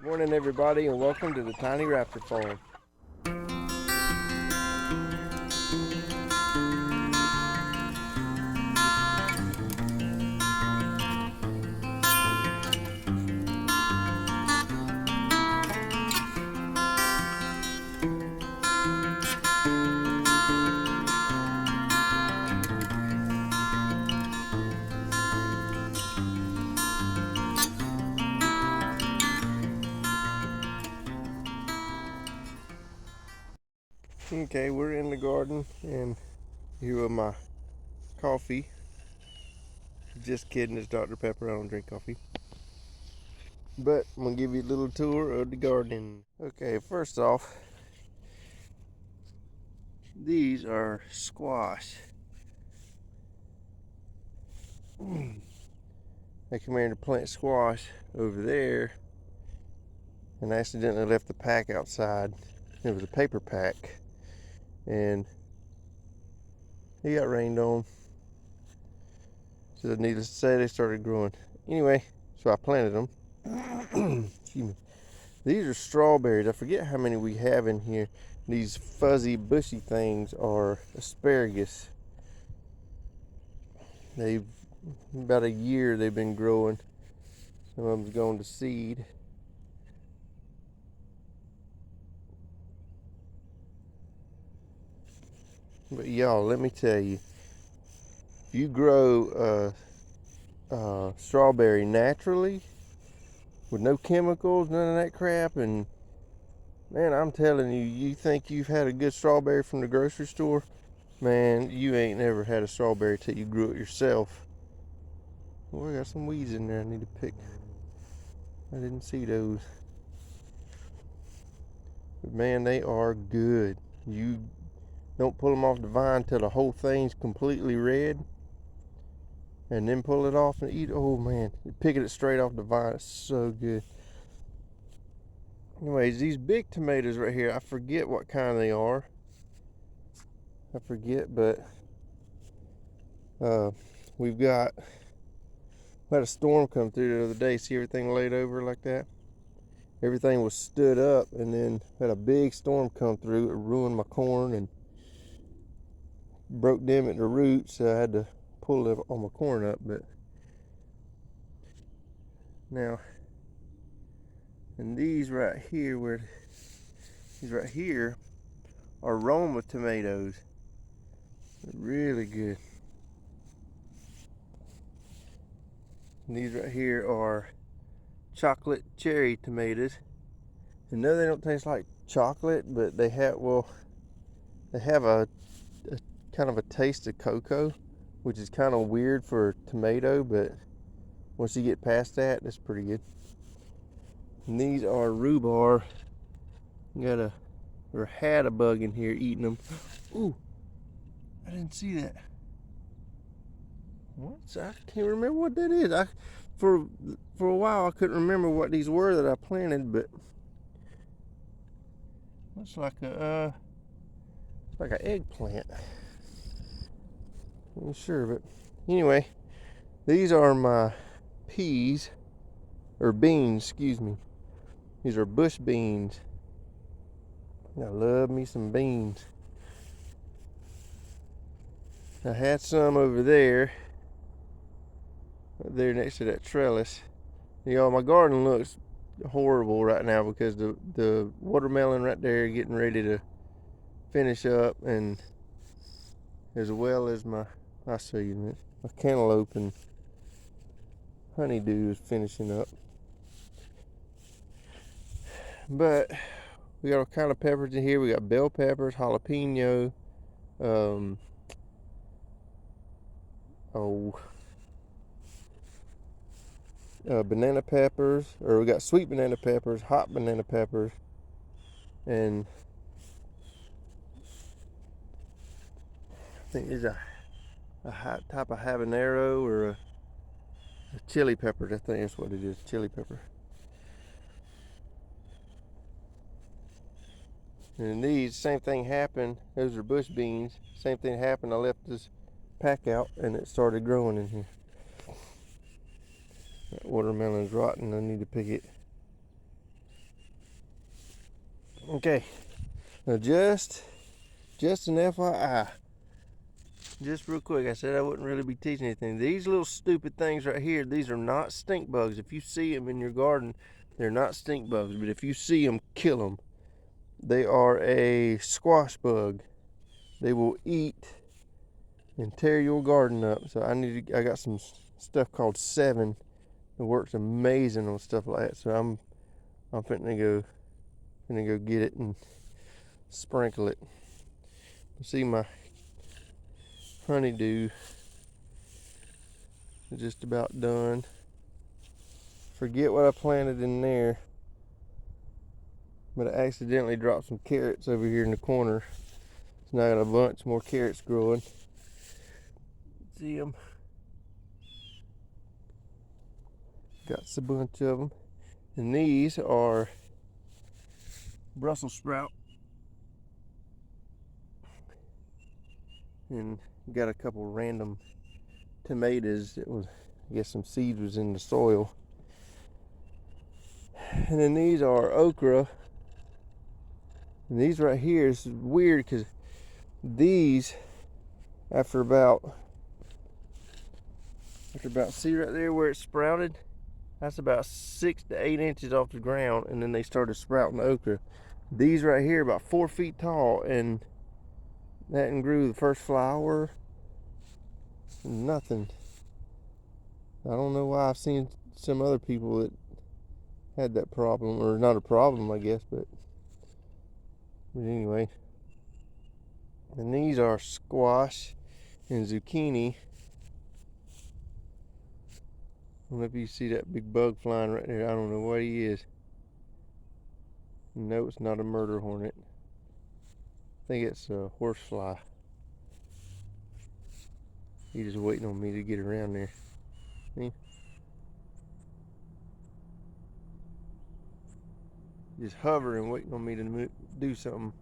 Morning everybody and welcome to the Tiny Raptor Farm. Okay, we're in the garden and here with my coffee. Just kidding, it's Dr. Pepper, I don't drink coffee. But I'm gonna give you a little tour of the garden. Okay, first off, these are squash. I came here to plant squash over there and I accidentally left the pack outside. It was a paper pack and it got rained on. So needless to say, they started growing. Anyway, so I planted them. Excuse me. These are strawberries. I forget how many we have in here. These fuzzy, bushy things are asparagus. They've about a year they've been growing. Some of them's going to seed. But y'all, let me tell you, if you grow strawberry naturally with no chemicals, none of that crap, and man, I'm telling you, you think you've had a good strawberry from the grocery store? Man, you ain't never had a strawberry till you grew it yourself. Oh, I got some weeds in there I need to pick. I didn't see those. But man, they are good. You don't pull them off the vine till the whole thing's completely red. And then pull it off and eat. Oh man, picking it straight off the vine is so good. Anyways, these big tomatoes right here, I forget what kind they are. I forget, but we had a storm come through the other day. See everything laid over like that? Everything was stood up, and then had a big storm come through. It ruined my corn and broke them at the roots, so I had to pull all my corn up. But now, and these right here are Roma tomatoes. They're really good. And these right here are chocolate cherry tomatoes. And no, they don't taste like chocolate, but they have a kind of a taste of cocoa, which is kind of weird for a tomato, but once you get past that, it's pretty good. And these are rhubarb. Had a bug in here eating them. Ooh, I didn't see that. What? I can't remember what that is. For a while I couldn't remember what these were that I planted, but looks like an eggplant. I'm not sure, but anyway, these are my peas or beans, excuse me. These are bush beans. I love me some beans. I had some over there next to that trellis. You know, my garden looks horrible right now because the watermelon right there getting ready to finish up, and as well as I'll show you in a minute, my cantaloupe and honeydew is finishing up. But we got all kind of peppers in here. We got bell peppers, jalapeno, banana peppers, or we got sweet banana peppers, hot banana peppers, and I think there's a hot type of habanero or a chili pepper. I think that's what it is, chili pepper. And these, same thing happened. Those are bush beans. Same thing happened. I left this pack out and it started growing in here. That watermelon's rotten. I need to pick it. Okay, now just an FYI, just real quick, I said I wouldn't really be teaching anything. These little stupid things right here, these are not stink bugs. If you see them in your garden, they're not stink bugs, but if you see them, kill them. They are a squash bug. They will eat and tear your garden up. So I got some stuff called 7. It works amazing on stuff like that. So I'm finna go get it and sprinkle it. See, my honeydew is just about done. Forget what I planted in there, but I accidentally dropped some carrots over here in the corner. So now I got a bunch more carrots growing. See them? Got a bunch of them. And these are Brussels sprout. And got a couple random tomatoes that was, I guess some seeds was in the soil. And then these are okra. And these right here is weird because these, after about, see right there where it sprouted? That's about 6 to 8 inches off the ground, and then they started sprouting okra. These right here about 4 feet tall, and that and grew the first flower. Nothing. I don't know why. I've seen some other people that had that problem, or not a problem, I guess, but anyway. And these are squash and zucchini. I don't know if you see that big bug flying right there. I don't know what he is. No, it's not a murder hornet. I think it's a horsefly. He's just waiting on me to get around there. See? Just hovering, waiting on me to do something.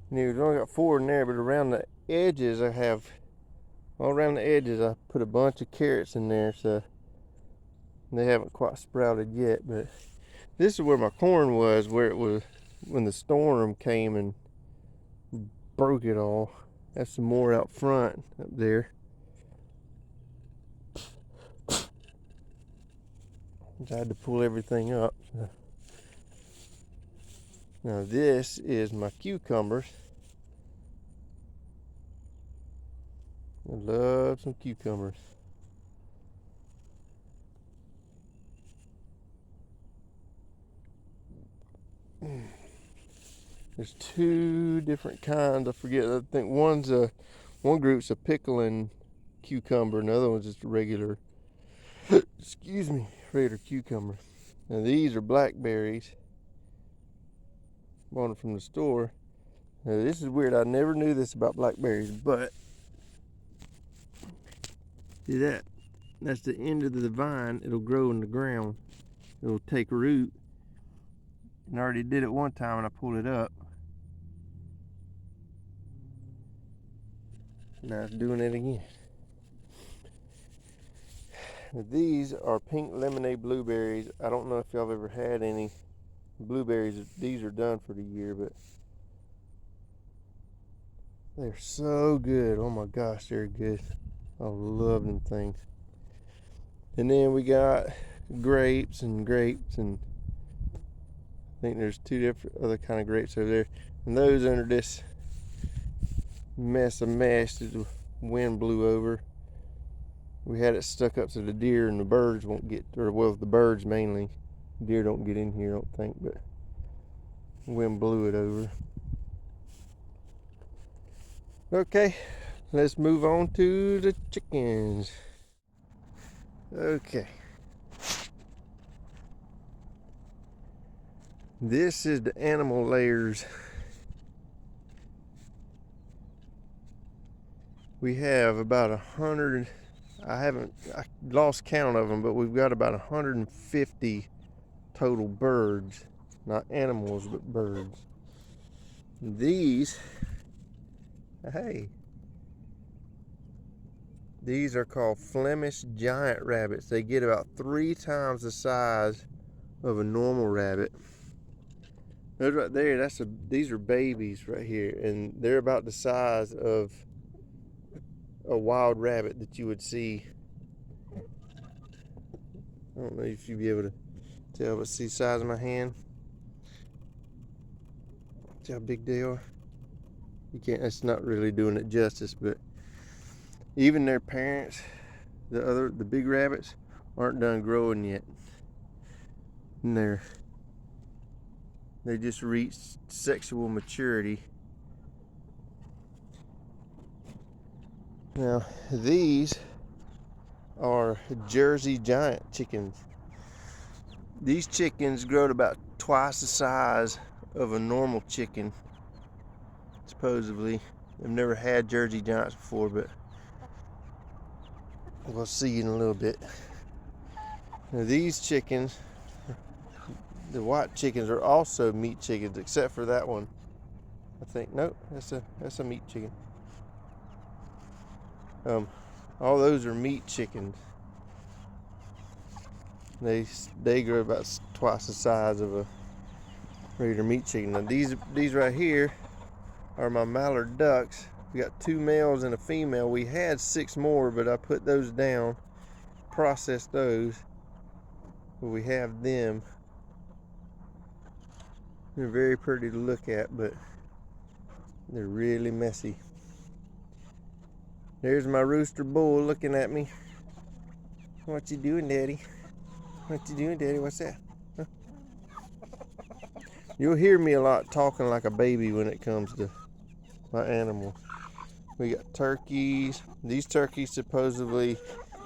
And we've only got 4 in there, but around the edges all around the edges I put a bunch of carrots in there, so they haven't quite sprouted yet. But this is where my corn was, where it was when the storm came and broke it all. That's some more out front up there. I had to pull everything up. Now this is my cucumbers. I love some cucumbers. There's 2 different kinds. I forget. I think one group's a pickling cucumber, and the other one's just a regular, excuse me, regular cucumber. Now these are blackberries. Bought them from the store. Now this is weird. I never knew this about blackberries, but see that? That's the end of the vine. It'll grow in the ground. It'll take root. And I already did it one time and I pulled it up. Now it's doing it again. These are pink lemonade blueberries. I don't know if y'all have ever had any blueberries. These are done for the year, but they're so good. Oh my gosh, they're good. I love them things. And then we got grapes, and I think there's 2 different other kind of grapes over there. And those under this mess of mesh that the wind blew over. We had it stuck up so the deer and the birds won't get, or well, the birds mainly. Deer don't get in here, I don't think, but the wind blew it over. Okay, let's move on to the chickens. Okay. This is the animal layers. We have about 100, I lost count of them, but we've got about 150 total birds. Not animals, but birds. These, hey, These are called Flemish giant rabbits. They get about 3 times the size of a normal rabbit. Those right there, these are babies right here, and they're about the size of a wild rabbit that you would see. I don't know if you'd be able to tell, but see the size of my hand? See how big they are? You can't, that's not really doing it justice, but even their parents, the big rabbits, aren't done growing yet. And they just reached sexual maturity. Now, these are Jersey giant chickens. These chickens grow to about twice the size of a normal chicken, supposedly. I've never had Jersey giants before, but we'll see in a little bit. Now, these chickens, the white chickens, are also meat chickens, except for that one. I think, nope, that's a meat chicken. All those are meat chickens. They grow about twice the size of a regular meat chicken. Now these right here are my mallard ducks. We got 2 males and a female. We had 6 more, but I put those down, processed those. But we have them. They're very pretty to look at, but they're really messy. There's my rooster bull looking at me. What you doing, Daddy? What you doing, Daddy? What's that? Huh? You'll hear me a lot talking like a baby when it comes to my animals. We got turkeys. These turkeys supposedly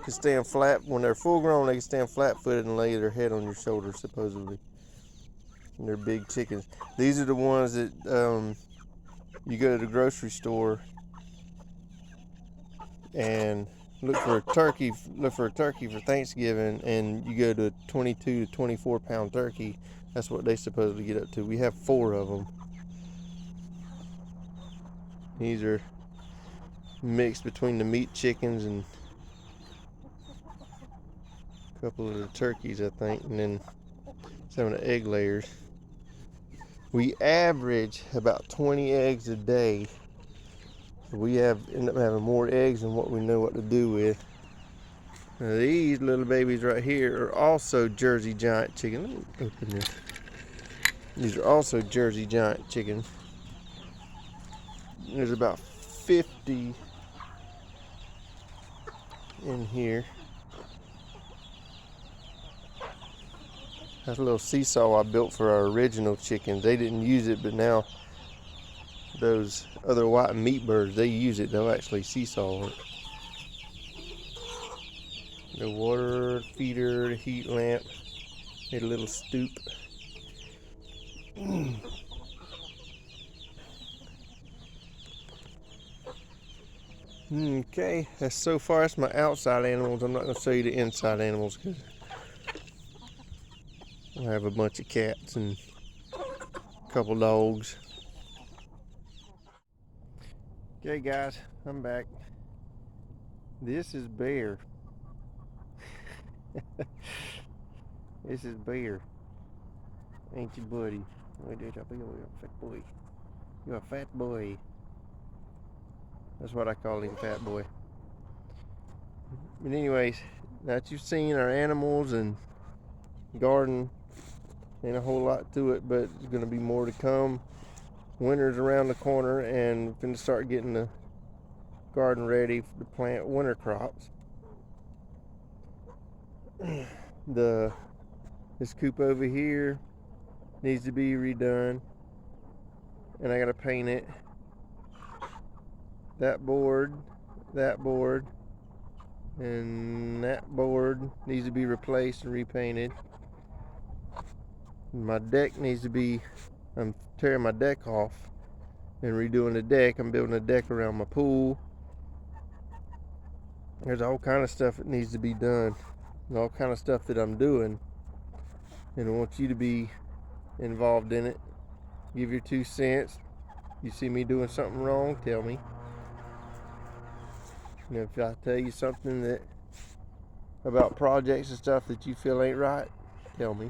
can stand flat. When they're full grown, they can stand flat-footed and lay their head on your shoulder, supposedly. And they're big chickens. These are the ones that you go to the grocery store and look for a turkey for Thanksgiving, and you go to a 22 to 24 pound turkey. That's what they supposedly get up to. We have 4 of them. These are mixed between the meat chickens and a couple of the turkeys, I think, and then some of the egg layers. We average about 20 eggs a day. We end up having more eggs than what we know what to do with. Now these little babies right here are also Jersey giant chicken. Let me open this. These are also Jersey giant chickens. There's about 50 in here. That's a little seesaw I built for our original chickens. They didn't use it, but now those other white meat birds, they use it. They'll actually seesaw it. The water feeder, the heat lamp, made a little stoop. Okay, so far that's my outside animals. I'm not going to show you the inside animals because I have a bunch of cats and a couple dogs. Okay guys, I'm back. This is Bear. This is Bear. Ain't you, buddy? You're a fat boy. You're a fat boy. That's what I call him, fat boy. But anyways, now that you've seen our animals and garden, ain't a whole lot to it, but there's going to be more to come. Winter's around the corner, and we're going to start getting the garden ready to plant winter crops. This coop over here needs to be redone, and I got to paint it. That board, and that board needs to be replaced and repainted. My deck needs to be, I'm tearing my deck off and redoing the deck. I'm building a deck around my pool. There's all kind of stuff that needs to be done, and all kind of stuff that I'm doing, and I want you to be involved in it. Give your 2 cents. You see me doing something wrong, tell me. You know, if I tell you something that about projects and stuff that you feel ain't right, tell me.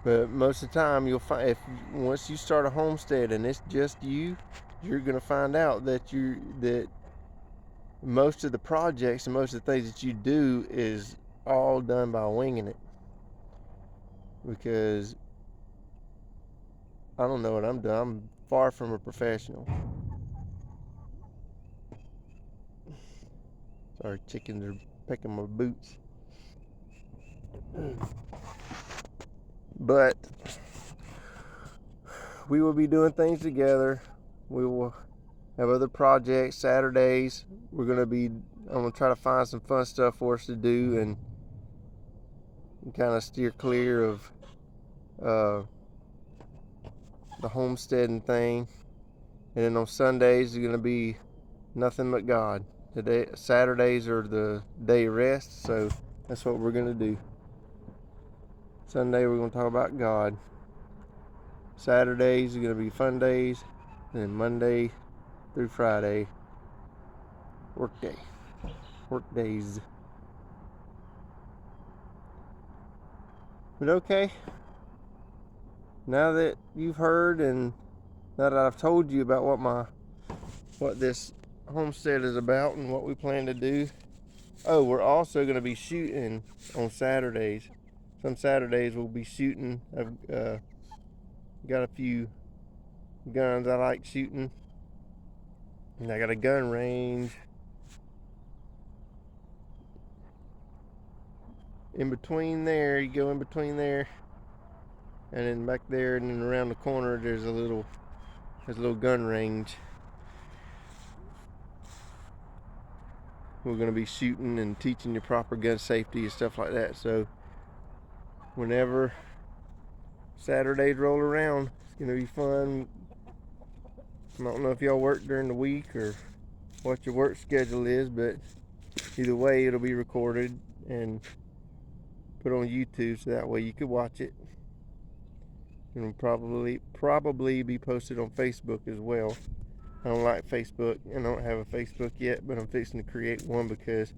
But most of the time, you'll find once you start a homestead and it's just you, you're gonna find out that most of the projects and most of the things that you do is all done by winging it. Because I don't know what I'm doing. I'm far from a professional. Sorry, chickens are pecking my boots. But we will be doing things together. We will have other projects, Saturdays. I'm gonna try to find some fun stuff for us to do and kind of steer clear of the homesteading thing. And then on Sundays is gonna be nothing but God. Saturdays are the day of rest, so that's what we're gonna do. Sunday we're gonna talk about God. Saturdays are gonna be fun days, and then Monday through Friday, work days. But okay, now that you've heard and now that I've told you about what this homestead is about and what we plan to do. Oh, we're also going to be shooting on Saturdays. Some Saturdays we'll be shooting. I've got a few guns I like shooting, and I got a gun range in between there. You go in between there, and then back there, and then around the corner there's a little gun range. We're going to be shooting and teaching you proper gun safety and stuff like that. So whenever Saturdays roll around, it's going to be fun. I don't know if y'all work during the week or what your work schedule is, but either way it'll be recorded and put on YouTube, so that way you could watch it. It'll probably be posted on Facebook as well. I don't like Facebook and I don't have a Facebook yet, but I'm fixing to create one because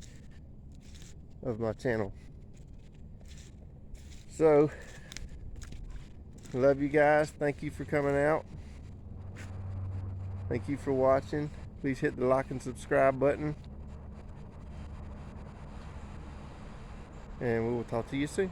of my channel. So, love you guys. Thank you for coming out. Thank you for watching. Please hit the like and subscribe button. And we will talk to you soon.